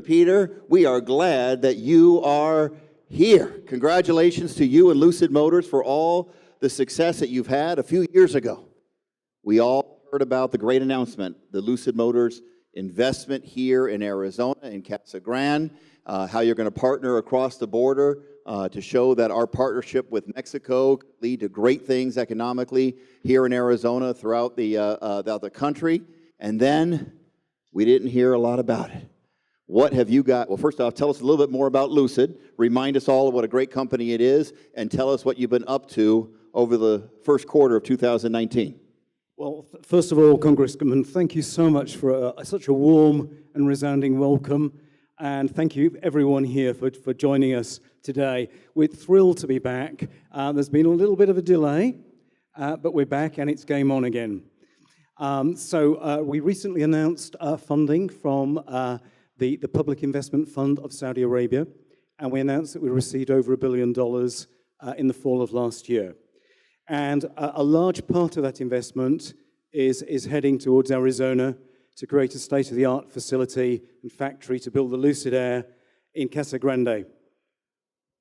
Peter, we are glad that you are here. Congratulations to you and Lucid Motors for all the success that you've had a few years ago. We all heard about the great announcement, the Lucid Motors investment here in Arizona, in Casa Grande, how you're going to partner across the border to show that our partnership with Mexico could lead to great things economically here in Arizona throughout the country. And then we didn't hear a lot about it. What have you got? Well, first off, tell us a little bit more about Lucid. Remind us all of what a great company it is, and tell us what you've been up to over the first quarter of 2019. Well, first of all, Congressman, thank you so much for such a warm and resounding welcome. And thank you, everyone here, for joining us today. We're thrilled to be back. There's been a little bit of a delay, but we're back, and it's game on again. We recently announced funding from the Public Investment Fund of Saudi Arabia, and we announced that we received over $1 billion in the fall of last year. And a large part of that investment is heading towards Arizona to create a state-of-the-art facility and factory to build the Lucid Air in Casa Grande.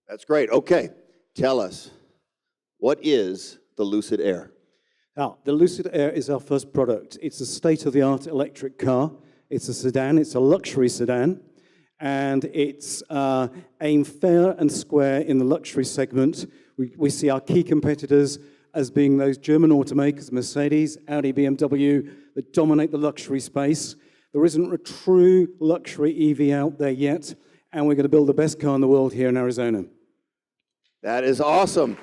That's great. Okay, tell us, what is the Lucid Air? Now, the Lucid Air is our first product. It's a state-of-the-art electric car. It's a sedan. It's a luxury sedan. And it's aimed fair and square in the luxury segment. We see our key competitors as being those German automakers, Mercedes, Audi, BMW, that dominate the luxury space. There isn't a true luxury EV out there yet, and we're going to build the best car in the world here in Arizona. That is awesome.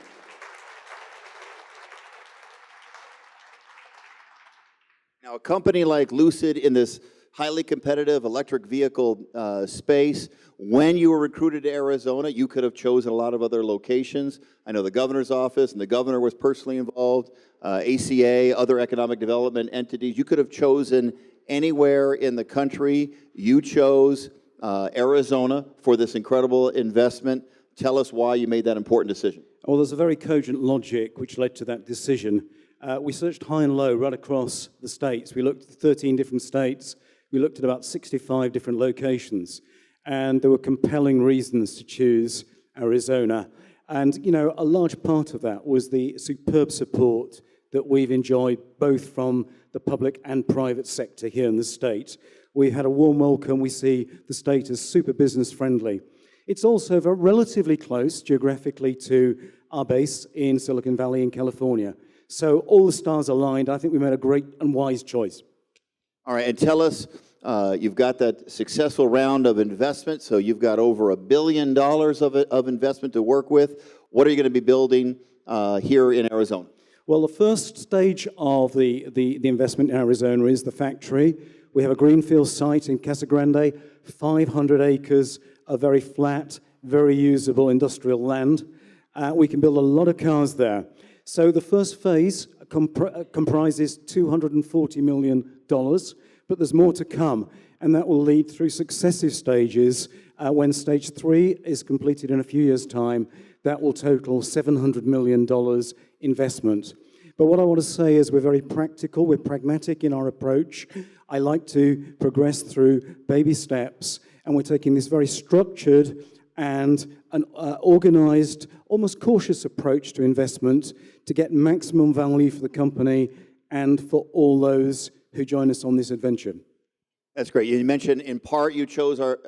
Now, a company like Lucid in this highly competitive electric vehicle space, when you were recruited to Arizona, you could have chosen a lot of other locations. I know the governor's office, and the governor was personally involved, ACA, other economic development entities. You could have chosen anywhere in the country. You chose Arizona for this incredible investment. Tell us why you made that important decision. Well, there's a very cogent logic which led to that decision. We searched high and low right across the states. We looked at 13 different states. We looked at about 65 different locations, and there were compelling reasons to choose Arizona. And, you know, a large part of that was the superb support that we've enjoyed both from the public and private sector here in the state. We had a warm welcome. We see the state as super business friendly. It's also relatively close geographically to our base in Silicon Valley in California. So all the stars aligned. I think we made a great and wise choice. All right, and tell us, you've got that successful round of investment, so you've got over $1 billion of investment to work with. What are you going to be building here in Arizona? Well, the first stage of the investment in Arizona is the factory. We have a greenfield site in Casa Grande, 500 acres of very flat, very usable industrial land. We can build a lot of cars there. So the first phase comprises $240 million, but there's more to come, and that will lead through successive stages. When stage 3 is completed in a few years' time, that will total $700 million investment. But what I want to say is we're very practical, we're pragmatic in our approach. I like to progress through baby steps, and we're taking this very structured and an organized, almost cautious approach to investment to get maximum value for the company and for all those who join us on this adventure. That's great. You mentioned in part you chose our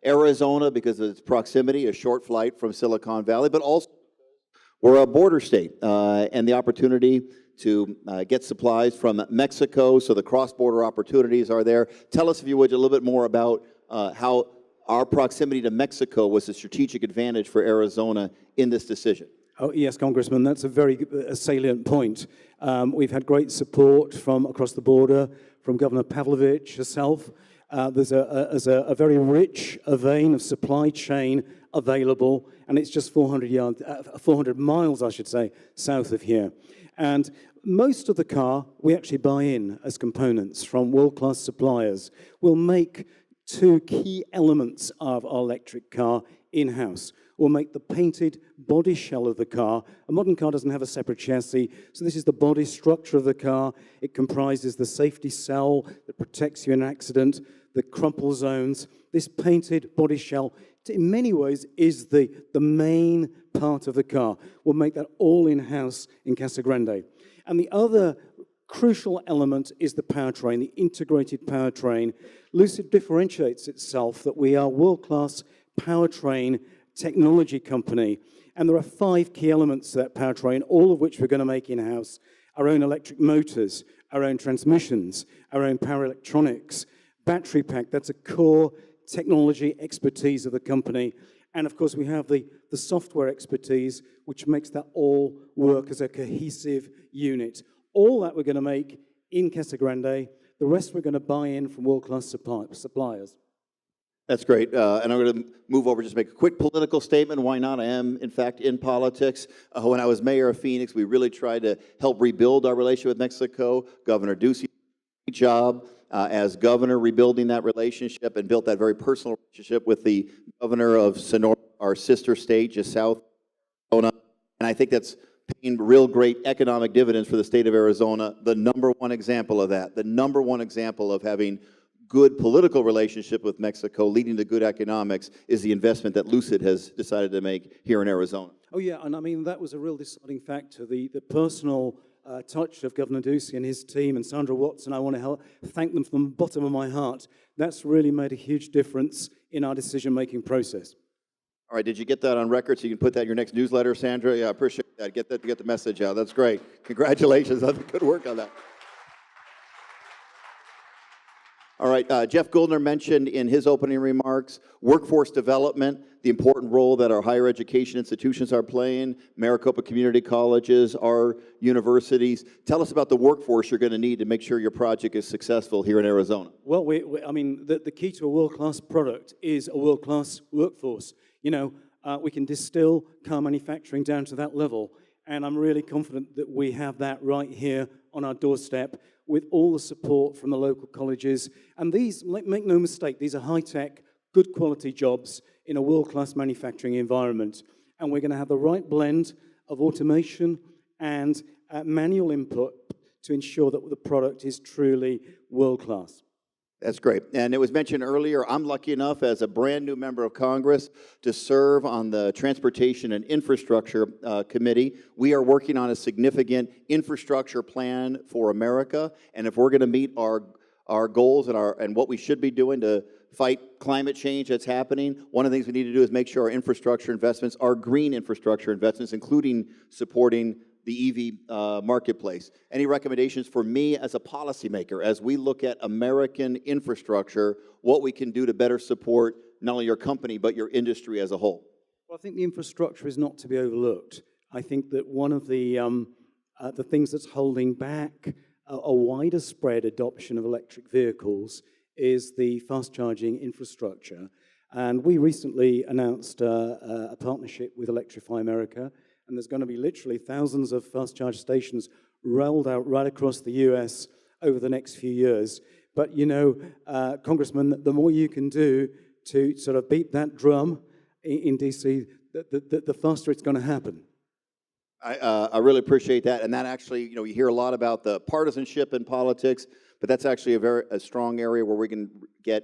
Arizona because of its proximity, a short flight from Silicon Valley, but also we're a border state and the opportunity to get supplies from Mexico, so the cross-border opportunities are there. Tell us, if you would, a little bit more about how our proximity to Mexico was a strategic advantage for Arizona in this decision. Oh, yes, Congressman, that's a very salient point. We've had great support from across the border, from Governor Pavlovich herself. There's a very rich vein of supply chain available, and it's just 400 miles, I should say, south of here. And most of the car we actually buy in as components from world-class suppliers. We'll make two key elements of our electric car in-house. We'll make the painted body shell of the car. A modern car doesn't have a separate chassis, so this is the body structure of the car. It comprises the safety cell that protects you in an accident, the crumple zones. This painted body shell, in many ways, is the main part of the car. We'll make that all in-house in Casa Grande. And the other crucial element is the powertrain, the integrated powertrain. Lucid differentiates itself that we are a world-class powertrain technology company. And there are 5 key elements to that powertrain, all of which we're going to make in-house. Our own electric motors, our own transmissions, our own power electronics, battery pack, that's a core technology expertise of the company. And of course, we have the software expertise, which makes that all work as a cohesive unit. All that we're going to make in Casa Grande. The rest we're going to buy in from world-class suppliers. That's great. And I'm going to move over, just make a quick political statement. Why not? I am, in fact, in politics. When I was mayor of Phoenix, we really tried to help rebuild our relationship with Mexico. Governor Ducey did a great job as governor rebuilding that relationship and built that very personal relationship with the governor of Sonora, our sister state, just south of Arizona. And I think that's paying real great economic dividends for the state of Arizona. The number one example of that, the number one example of having good political relationship with Mexico leading to good economics is the investment that Lucid has decided to make here in Arizona. Oh yeah, and I mean, that was a real deciding factor, the personal touch of Governor Ducey and his team and Sandra Watson. I want to thank them from the bottom of my heart. That's really made a huge difference in our decision-making process. All right, did you get that on record so you can put that in your next newsletter, Sandra? Yeah, I appreciate that. Get the message out. That's great. Congratulations on the good work on that. All right, Jeff Goldner mentioned in his opening remarks workforce development, the important role that our higher education institutions are playing, Maricopa Community Colleges, our universities. Tell us about the workforce you're going to need to make sure your project is successful here in Arizona. Well, I mean, the key to a world-class product is a world-class workforce. You know, we can distill car manufacturing down to that level, and I'm really confident that we have that right here on our doorstep with all the support from the local colleges. And these, make no mistake, these are high-tech, good quality jobs in a world-class manufacturing environment. And we're going to have the right blend of automation and manual input to ensure that the product is truly world-class. That's great. And it was mentioned earlier, I'm lucky enough as a brand new member of Congress to serve on the Transportation and Infrastructure Committee. We are working on a significant infrastructure plan for America. And if we're going to meet our goals and what we should be doing to fight climate change that's happening, one of the things we need to do is make sure our infrastructure investments are green infrastructure investments, including supporting the EV marketplace. Any recommendations for me as a policymaker as we look at American infrastructure, what we can do to better support not only your company, but your industry as a whole? Well, I think the infrastructure is not to be overlooked. I think that one of the things that's holding back a wider spread adoption of electric vehicles is the fast-charging infrastructure. And we recently announced a partnership with Electrify America, and there's going to be literally thousands of fast charge stations rolled out right across the US over the next few years. But, you know, Congressman, the more you can do to sort of beat that drum in DC, the faster it's going to happen. I really appreciate that. And that actually, you know, you hear a lot about the partisanship in politics, but that's actually a strong area where we can get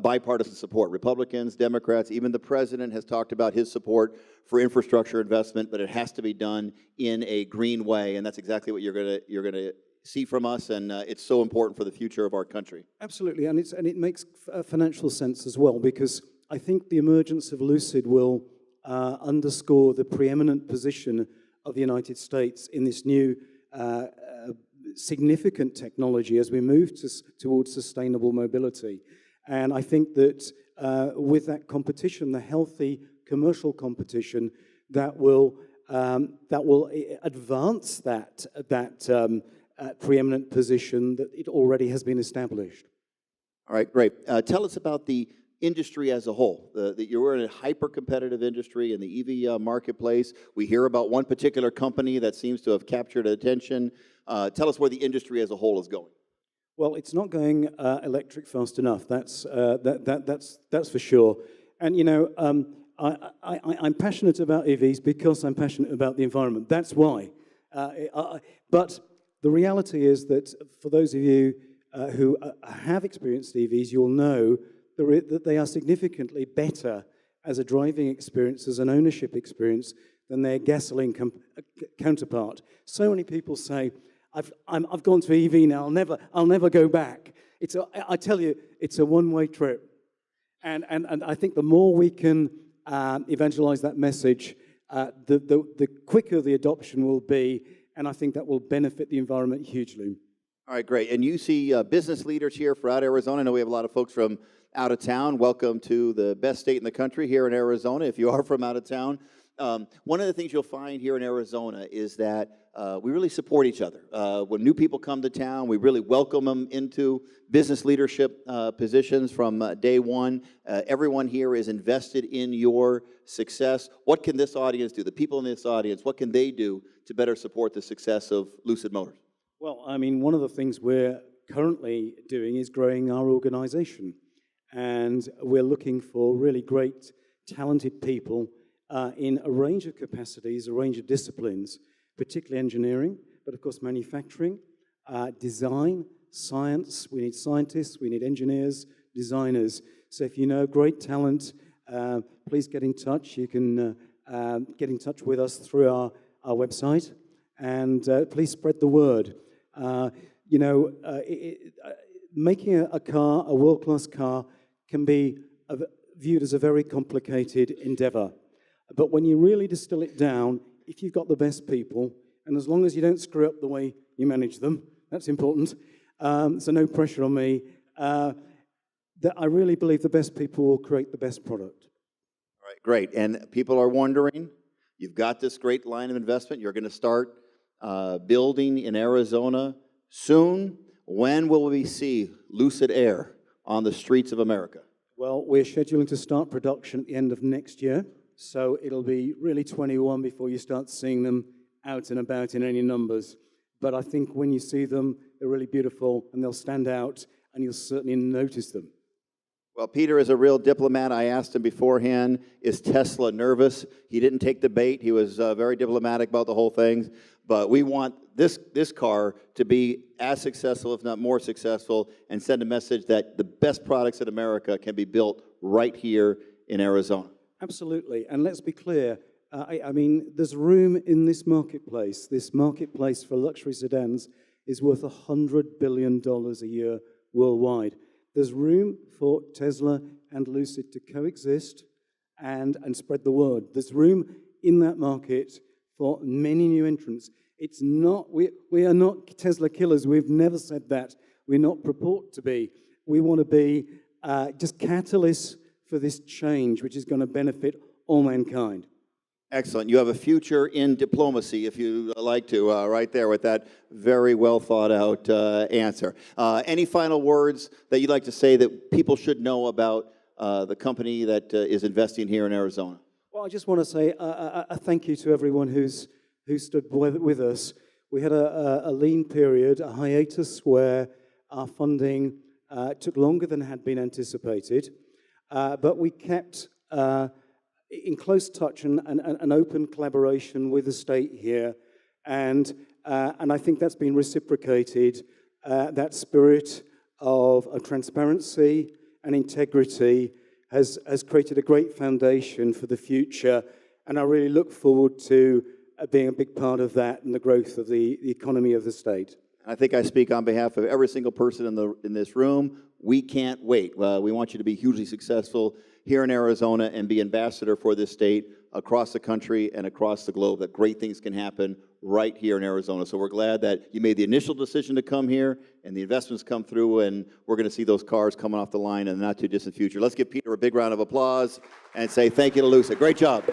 bipartisan support. Republicans, Democrats, even the president has talked about his support for infrastructure investment, but it has to be done in a green way, and that's exactly what you're going to see from us, and it's so important for the future of our country. Absolutely, and it makes financial sense as well, because I think the emergence of Lucid will underscore the preeminent position of the United States in this new significant technology as we move towards sustainable mobility. And I think that with that competition, the healthy commercial competition, that will advance that preeminent position that it already has been established. All right, great. Tell us about the industry as a whole. You're in a hyper-competitive industry in the EV marketplace. We hear about one particular company that seems to have captured attention. Tell us where the industry as a whole is going. Well, it's not going electric fast enough. That's for sure. And you know, I'm passionate about EVs because I'm passionate about the environment. That's why. But the reality is that for those of you who have experienced EVs, you'll know that they are significantly better as a driving experience, as an ownership experience, than their gasoline counterpart. So many people say, I've gone to EV now, I'll never go back. I tell you, it's a one-way trip. And I think the more we can evangelize that message, the quicker the adoption will be, and I think that will benefit the environment hugely. All right, great. And you see business leaders here throughout Arizona. I know we have a lot of folks from out of town. Welcome to the best state in the country here in Arizona, if you are from out of town. One of the things you'll find here in Arizona is that we really support each other. When new people come to town, we really welcome them into business leadership positions from day one. Everyone here is invested in your success. What can this audience do? The people in this audience, what can they do to better support the success of Lucid Motors? Well, I mean, one of the things we're currently doing is growing our organization. And we're looking for really great, talented people in a range of capacities, a range of disciplines, particularly engineering, but of course manufacturing, design, science. We need scientists, we need engineers, designers. So if you know great talent, please get in touch. You can get in touch with us through our website, and please spread the word. Making a car, a world-class car, can be viewed as a very complicated endeavor. But when you really distill it down, if you've got the best people, and as long as you don't screw up the way you manage them, that's important, so no pressure on me, that I really believe the best people will create the best product. All right, great. And people are wondering, you've got this great line of investment. You're going to start building in Arizona soon. When will we see Lucid Air on the streets of America? Well, we're scheduling to start production at the end of next year, so it'll be really 21 before you start seeing them out and about in any numbers. But I think when you see them, they're really beautiful, and they'll stand out, and you'll certainly notice them. Well, Peter is a real diplomat. I asked him beforehand, is Tesla nervous? He didn't take the bait. He was very diplomatic about the whole thing. But we want this car to be as successful, if not more successful, and send a message that the best products in America can be built right here in Arizona. Absolutely. And let's be clear. I mean, there's room in this marketplace. This marketplace for luxury sedans is worth $100 billion a year worldwide. There's room for Tesla and Lucid to coexist and spread the word. There's room in that market for many new entrants. It's not, we are not Tesla killers. We've never said that. We're not purport to be. We want to be just catalysts for this change, which is going to benefit all mankind. Excellent. You have a future in diplomacy, if you like to, right there with that very well thought out answer. Any final words that you'd like to say that people should know about the company that is investing here in Arizona? Well, I just want to say a thank you to everyone who stood with us. We had a lean period, a hiatus where our funding took longer than had been anticipated, but we kept in close touch and an open collaboration with the state here, and I think that's been reciprocated. That spirit of transparency and integrity has created a great foundation for the future, and I really look forward to being a big part of that and the growth of the economy of the state. I think I speak on behalf of every single person in this room. We can't wait. We want you to be hugely successful here in Arizona and be ambassador for this state across the country and across the globe, that great things can happen right here in Arizona. So we're glad that you made the initial decision to come here and the investments come through, and we're going to see those cars coming off the line in the not too distant future. Let's give Peter a big round of applause and say thank you to Lucid. Great job.